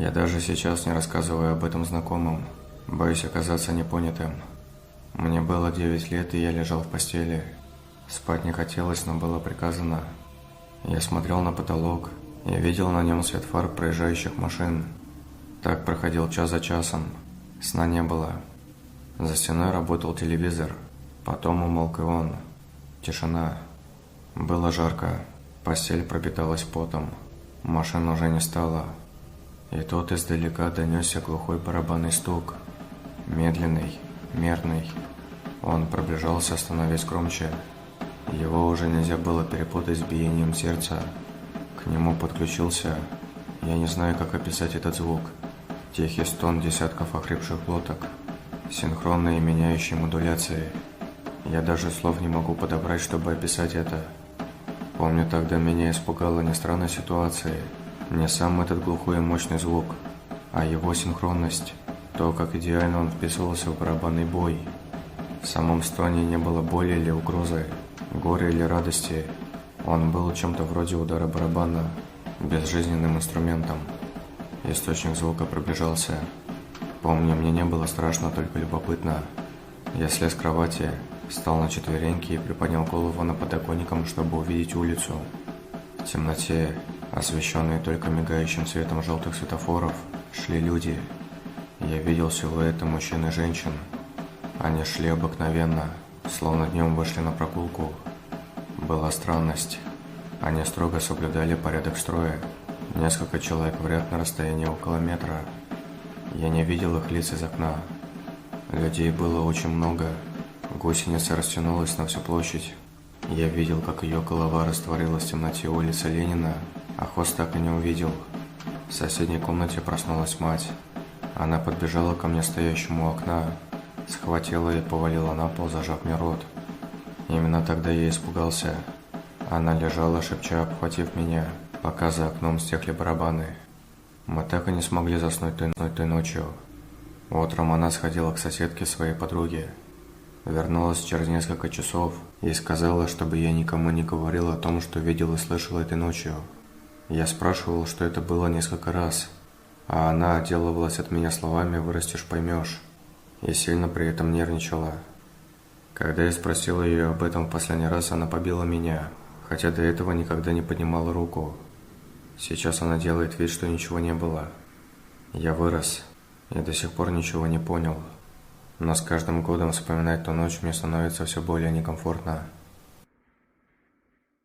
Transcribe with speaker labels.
Speaker 1: Я даже сейчас не рассказываю об этом знакомым, боюсь оказаться непонятым. Мне было 9 лет, и я лежал в постели. Спать не хотелось, но было приказано. Я смотрел на потолок и видел на нем свет фар проезжающих машин. Так проходил час за часом. Сна не было. За стеной работал телевизор. Потом умолк и он. Тишина. Было жарко. Постель пропиталась потом. Машин уже не стало. И тут издалека донесся глухой барабанный стук. Медленный, мерный. Он приближался, становясь громче. Его уже нельзя было перепутать с биением сердца. К нему подключился, я не знаю, как описать этот звук, тихий стон десятков охрипших глоток, синхронные и меняющие модуляции. Я даже слов не могу подобрать, чтобы описать это. Помню, тогда меня испугала не странная ситуация, не сам этот глухой и мощный звук, а его синхронность, то, как идеально он вписывался в барабанный бой. В самом стоне не было боли или угрозы, горя или радости. Он был чем-то вроде удара барабана, безжизненным инструментом. Источник звука приближался. Помню, мне не было страшно, только любопытно. Я слез с кровати, встал на четвереньки и приподнял голову над подоконником, чтобы увидеть улицу. В темноте, освещенные только мигающим светом желтых светофоров, шли люди. Я видел силуэты мужчин и женщин. Они шли обыкновенно, словно днем вышли на прогулку. Была странность. Они строго соблюдали порядок строя. Несколько человек в ряд на расстоянии около метра. Я не видел их лиц из окна. Людей было очень много. Гусеница растянулась на всю площадь. Я видел, как ее голова растворилась в темноте улицы Ленина, а хвост так и не увидел. В соседней комнате проснулась мать. Она подбежала ко мне, стоящему у окна, схватила и повалила на пол, зажав мне рот. Именно тогда я испугался. Она лежала, шепча, обхватив меня, пока за окном стихли барабаны. Мы так и не смогли заснуть той ночью. Утром она сходила к соседке своей подруги. Вернулась через несколько часов и сказала, чтобы я никому не говорил о том, что видел и слышал этой ночью. Я спрашивал, что это было несколько раз, а она отделывалась от меня словами «вырастешь, поймешь», и сильно при этом нервничала. Когда я спросил ее об этом в последний раз, она побила меня, хотя до этого никогда не поднимала руку. Сейчас она делает вид, что ничего не было. Я вырос и до сих пор ничего не понял. Но с каждым годом вспоминать ту ночь мне становится все более некомфортно.